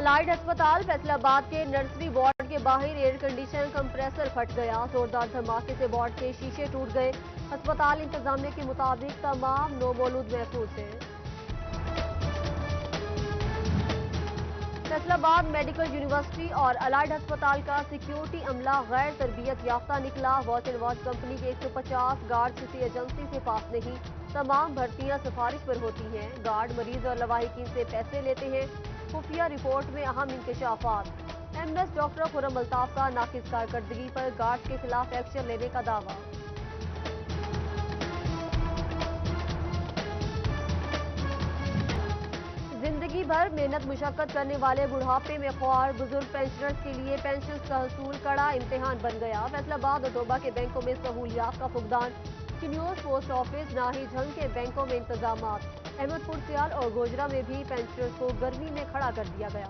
Allied ہسپتال فیصل آباد کے نرسری وارڈ کے باہر ایئر کنڈیشن کمپریسر پھٹ گیا. زوردار دھماکے سے وارڈ کے شیشے ٹوٹ گئے. ہسپتال انتظامیہ کے مطابق تمام نومولود محفوظ ہیں. فیصل آباد میڈیکل یونیورسٹی اور الائڈ ہسپتال کا سیکیورٹی عملہ غیر تربیت یافتہ نکلا. واچ اینڈ واچ کمپنی کے 150 گارڈ کسی ایجنسی سے پاس نہیں. تمام بھرتیاں سفارش پر ہوتی ہیں. گارڈ مریض اور لواحقین سے پیسے لیتے ہیں. خفیہ رپورٹ میں اہم انکشافات. ایم ایس ڈاکٹر خرم الطاف کا ناقص کارکردگی پر گارڈز کے خلاف ایکشن لینے کا دعویٰ. زندگی بھر محنت مشقت کرنے والے بڑھاپے میں خوار بزرگ پینشنرز کے لیے پینشنز کا حصول کڑا امتحان بن گیا. فیصل آباد اور دوبہ کے بینکوں میں سہولیات کا فقدان. چنیوز پوسٹ آفس ناہی جھنگ کے بینکوں میں انتظامات. احمد پور سیال اور گوجرا میں بھی پینشنرز کو گرمی میں کھڑا کر دیا گیا.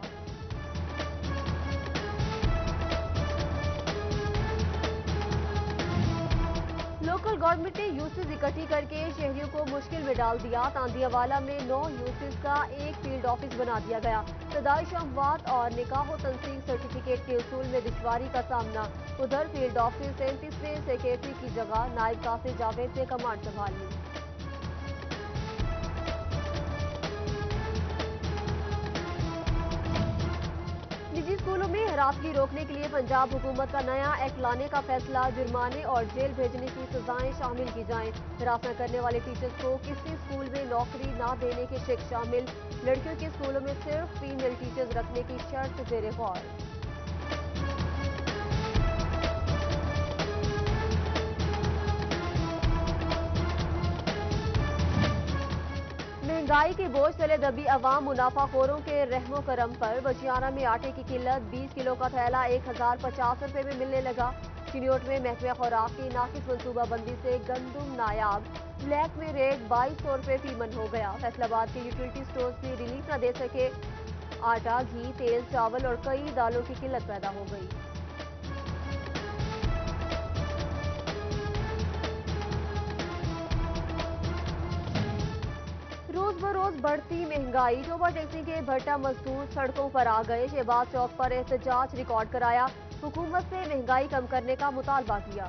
لوکل گورنمنٹ نے یوسز اکٹھی کر کے شہریوں کو مشکل میں ڈال دیا. تاندیا والا میں 9 یوسز کا ایک فیلڈ آفس بنا دیا گیا. پیدائش اموات اور نکاح و تنسیق سرٹیفکیٹ کے حصول میں دشواری کا سامنا. ادھر فیلڈ آفس 37 میں سیکریٹری کی جگہ نائب قاصد جاوید نے کمانڈ سنبھال لی. نجی اسکولوں میں ہراسگی روکنے کے لیے پنجاب حکومت کا نیا ایکٹ لانے کا فیصلہ. جرمانے اور جیل بھیجنے کی سزائیں شامل کی جائیں. ہراساں کرنے والے ٹیچرز کو کسی اسکول میں نوکری نہ دینے کے شک شامل. لڑکیوں کے اسکولوں میں صرف فیمیل ٹیچرز رکھنے کی شرط زیر غور. مہنگائی کے بوجھ تلے دبی عوام منافع خوروں کے رحم و کرم پر. بچیانہ میں آٹے کی قلت. 20 کلو کا تھیلا 1050 روپے میں ملنے لگا. چنیوٹ میں محکمہ خوراک کی ناقص منصوبہ بندی سے گندم نایاب. بلیک میں ریٹ 2200 روپے فی من ہو گیا. فیصل آباد کے یوٹیلٹی سٹورز بھی ریلیف نہ دے سکے. آٹا گھی تیل چاول اور کئی دالوں کی قلت پیدا ہو گئی. روز بروز بڑھتی مہنگائی. ٹوبہ ٹیکسی کے بھٹا مزدور سڑکوں پر آ گئے. شہباز چوک پر احتجاج ریکارڈ کرایا. حکومت سے مہنگائی کم کرنے کا مطالبہ کیا.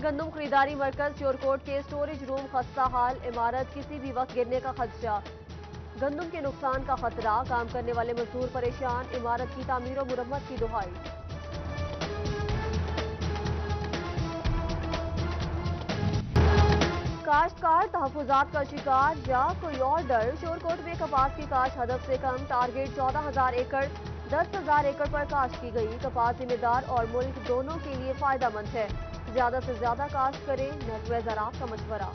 گندم خریداری مرکز چورکوٹ کے سٹوریج روم خستہ حال. عمارت کسی بھی وقت گرنے کا خدشہ. گندم کے نقصان کا خطرہ. کام کرنے والے مزدور پریشان. عمارت کی تعمیر و مرمت کی دہائی. کاشتکار تحفظات کا شکار یا کوئی اور ڈر. شورکوٹ میں کپاس کی کاشت ہدف سے کم. ٹارگیٹ 14,000 ایکڑ. 10,000 ایکڑ پر کاشت کی گئی. کپاس ذمہ دار اور ملک دونوں کے لیے فائدہ مند ہے. زیادہ سے زیادہ کاشت کریں. محکمہ زراعت کا مشورہ.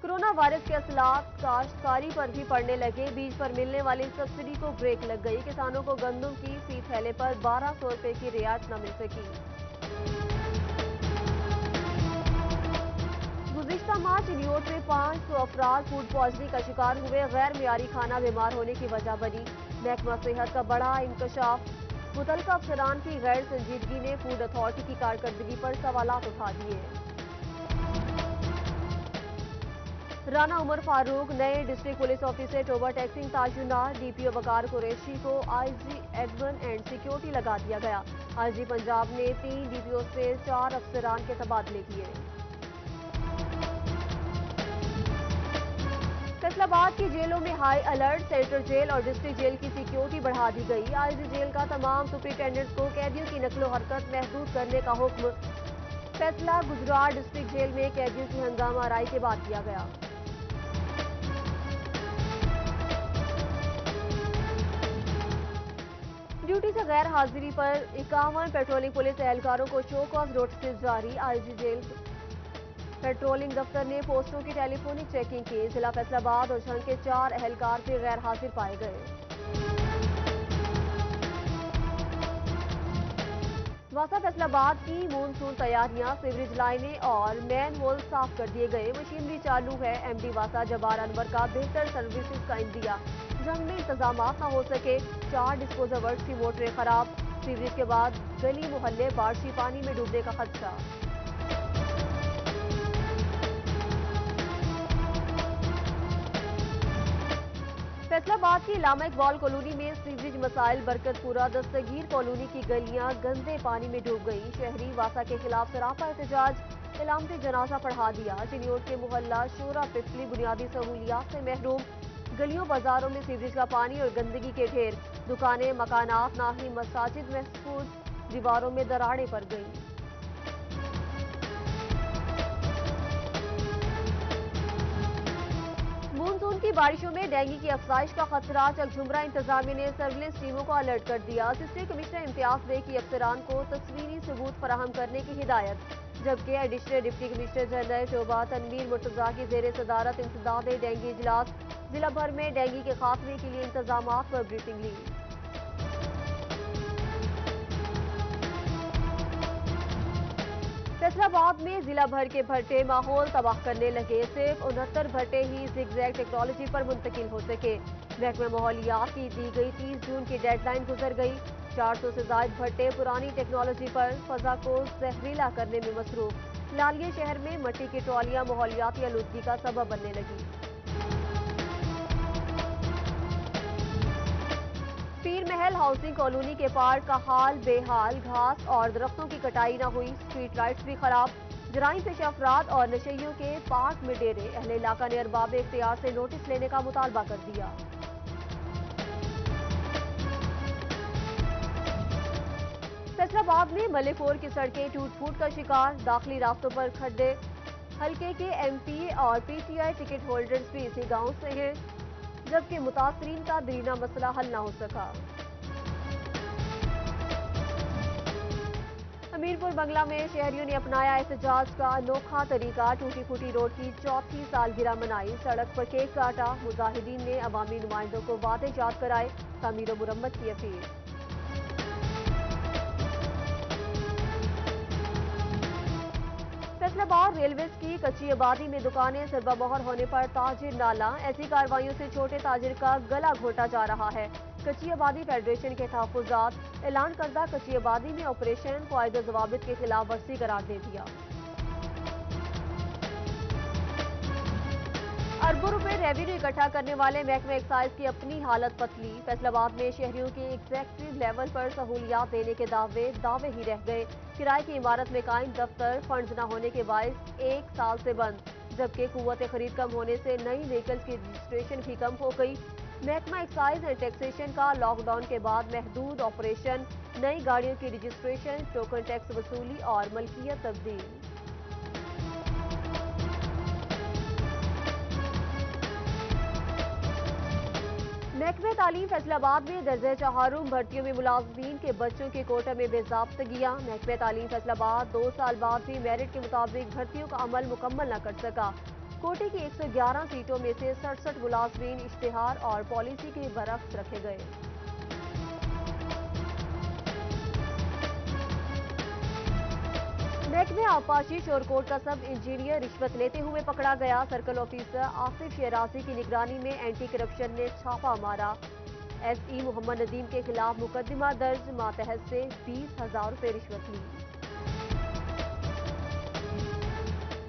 کرونا وائرس کے اثرات کاشتکاری پر بھی پڑنے لگے. بیج پر ملنے والی سبسڈی کو بریک لگ گئی. کسانوں کو گندم کی فی تھیلے پر 1200 روپے کی رعایت نہ مل سکی. گزشتہ ماہ چنیوٹ میں 500 افراد فوڈ پوائزننگ کا شکار ہوئے. غیر معیاری کھانا بیمار ہونے کی وجہ بنی. محکمہ صحت کا بڑا انکشاف. متعلقہ افسران کی غیر سنجیدگی نے فوڈ اتھارٹی کی کارکردگی پر سوالات اٹھا دیے. رانا عمر فاروق نئے district police officer. Toba taxing تعینات. ڈی پی او وقار قریشی کو آئی جی ایڈمن اینڈ سیکیورٹی لگا دیا گیا. آئی جی پنجاب نے 3 ڈی پی او سے 4 افسران کے تبادلے کیے. فیصل آباد کی جیلوں میں ہائی الرٹ. سینٹرل جیل اور ڈسٹرکٹ جیل کی سیکیورٹی بڑھا دی گئی. آئی جی جیل کا تمام سپرنٹینڈنٹس کو قیدیوں کی نقل و حرکت محدود کرنے کا حکم. فیصلہ گجرات ڈسٹرکٹ جیل میں قیدیوں کی ہنگامہ آرائی کے بعد کیا گیا. ڈیوٹی سے غیر حاضری پر 51 پیٹرولنگ پولیس اہلکاروں کو شو کاز نوٹسز جاری. آئی جی جیل پیٹرولنگ دفتر نے پوسٹوں کی ٹیلی فونک چیکنگ کی. ضلع فیصل آباد اور جھنگ کے 4 اہلکار بھی غیر حاضر پائے گئے. واسا فیصل آباد کی مونسون تیاریاں. سیوریج لائنیں اور مین ہول صاف کر دیے گئے. مشینری چالو ہے. ایم ڈی واسا جبار انور کا بہتر سروسز کا عندیہ. جنگ میں انتظامات نہ ہو سکے. 4 ڈسپوزل ورکس کی موٹریں خراب. سیوریج کے بعد گلی محلے بارشی پانی میں ڈوبنے کا خدشہ. فیصل آباد کی علامہ اقبال کالونی میں سیوریج مسائل برکت پورہ دستگیر کالونی کی گلیاں گندے پانی میں ڈوب گئی. شہری واسا کے خلاف سراپا احتجاج. علامت جنازہ پڑھا دیا. چنیوٹ کے محلہ شورا پپلی بنیادی سہولیات سے محروم. گلیوں بازاروں میں سیوریج کا پانی اور گندگی کے ڈھیر. دکانیں مکانات ناہی مساجد محفوظ. دیواروں میں دراڑیں پڑ گئیں. مونسون کی بارشوں میں ڈینگی کی افزائش کا خطرہ. چکجھمرا انتظامیہ نے سرویلنس ٹیموں کو الرٹ کر دیا. اسسٹنٹ کمشنر امتیاز بے کی افسران کو تصویری ثبوت فراہم کرنے کی ہدایت. جبکہ ایڈیشنل ڈپٹی کمشنر جنرل شعبہ تنویر مرتضیٰ کی زیر صدارت انسداد ڈینگی اجلاس. ضلع بھر میں ڈینگی کے خاتمے کے لیے انتظامات پر بریفنگ لی. فیصل آباد میں ضلع بھر کے بھٹے ماحول تباہ کرنے لگے. صرف 69 بھٹے ہی زگ زیگ ٹیکنالوجی پر منتقل ہو سکے. محکمہ ماحولیات کی دی گئی 30 جون کی ڈیڈ لائن گزر گئی. 400 سے زائد بھٹے پرانی ٹیکنالوجی پر فضا کو زہریلا کرنے میں مصروف. لالیے شہر میں مٹی کی ٹرالیاں ماحولیاتی آلودگی کا سبب بننے لگی. پیر محل ہاؤسنگ کالونی کے پارک کا حال بے حال. گھاس اور درختوں کی کٹائی نہ ہوئی. اسٹریٹ لائٹس بھی خراب. جرائم پیشہ افراد اور نشیوں کے پارک میں ڈیرے. اہل علاقہ نے ارباب اختیار سے نوٹس لینے کا مطالبہ کر دیا. فیصل آباد میں ملک پور کی سڑکیں ٹوٹ پھوٹ کا شکار. داخلی راستوں پر کھڈے. حلقے کے ایم پی اور P T I ticket holders بھی اسی گاؤں سے ہیں. جبکہ متاثرین کا دیرینہ مسئلہ حل نہ ہو سکا. امیرپور بنگلہ میں شہریوں نے اپنایا احتجاج کا انوکھا طریقہ. ٹوٹی پھوٹی روڈ کی چوتھی سالگرہ منائی. سڑک پر کیک کاٹا. مظاہرین نے عوامی نمائندوں کو وعدے یاد کرائے. تعمیر و مرمت کی اپیل. فیصل آباد ریلویز کی کچی آبادی میں دکانیں سربہ مہر ہونے پر تاجر نالاں. ایسی کارروائیوں سے چھوٹے تاجر کا گلا گھونٹا جا رہا ہے. کچی آبادی فیڈریشن کے تحفظات. اعلان کردہ کچی آبادی میں آپریشن قواعد و ضوابط کے خلاف ورزی قرار دے دیا. اربوں روپے ریونیو اکٹھا کرنے والے محکمہ ایکسائز کی اپنی حالت پتلی. فیصل آباد میں شہریوں کے ایگزیکٹو لیول پر سہولیات دینے کے دعوے ہی رہ گئے. کرائے کی عمارت میں قائم دفتر فنڈز نہ ہونے کے باعث 1 سال سے بند. جبکہ قوت خرید کم ہونے سے نئی وہیکلز کی رجسٹریشن بھی کم ہو گئی. محکمہ ایکسائز اینڈ ٹیکسیشن کا لاک ڈاؤن کے بعد محدود آپریشن. نئی گاڑیوں کی رجسٹریشن ٹوکن ٹیکس وصولی اور ملکیت تبدیل. محکمہ تعلیم فیصل آباد میں درجہ چہارم بھرتیوں میں ملازمین کے بچوں کے کوٹہ میں بے ضابطگیاں. محکمہ تعلیم فیصل آباد 2 سال بعد بھی میرٹ کے مطابق بھرتیوں کا عمل مکمل نہ کر سکا. کوٹے کی 111 سیٹوں میں سے 67 ملازمین اشتہار اور پالیسی کے برعکس رکھے گئے. محکمہ آبپاشی شورکوٹ کا سب انجینئر رشوت لیتے ہوئے پکڑا گیا. سرکل آفیسر آصف شیرازی کی نگرانی میں اینٹی کرپشن نے چھاپہ مارا. ایس ای محمد ندیم کے خلاف مقدمہ درج. ماتحت سے 20,000 روپے رشوت لی.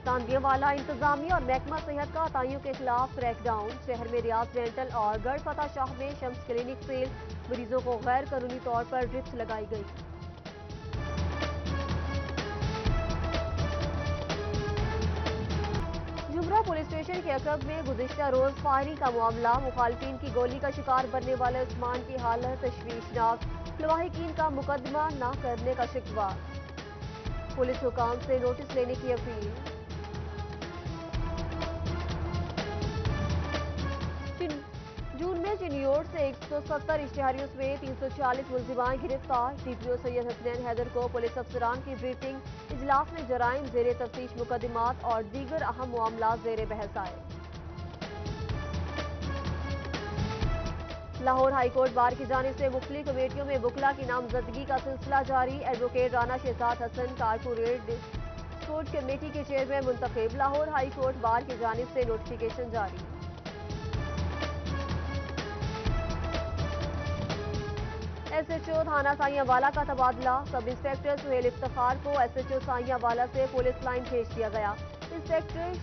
تاندیہ والا انتظامیہ اور محکمہ صحت کا عطائیوں کے خلاف کریک ڈاؤن. شہر میں ریاض ڈینٹل اور گڑھ فتح شاہ میں شمس کلینک سیل. مریضوں کو غیر قانونی طور پر ڈرپس لگائی گئی. جمرہ پولیس اسٹیشن کے عقب میں گزشتہ روز فائرنگ کا معاملہ. مخالفین کی گولی کا شکار بننے والے عثمان کی حالت تشویشناک. لواحقین کا مقدمہ نہ کرنے کا شکوہ. پولیس حکام سے نوٹس لینے کی اپیل. جون میں چنیوٹ سے 170 اشتہاریوں سمیت 340 ملزمان گرفتار. ڈی پی او سید حسنین حیدر کو پولیس افسران کی بریفنگ. اجلاس میں جرائم زیر تفتیش مقدمات اور دیگر اہم معاملات زیر بحث آئے. لاہور ہائی کورٹ بار کی جانب سے مختلف کمیٹیوں میں وکلاء کی نامزدگی کا سلسلہ جاری. ایڈوکیٹ رانا شہزاد حسن کارپوریٹ ڈسپیوٹ کمیٹی کے چیئرمین منتخب. لاہور ہائی کورٹ بار کی جانب سے نوٹیفیکیشن جاری. ایس ایچ او تھانہ سائیاں والا کا تبادلہ. سب انسپیکٹر سہیل افتخار کو ایس ایچ او سائیاں والا سے پولیس لائن بھیج دیا گیا. Inspector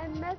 MS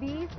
20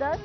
10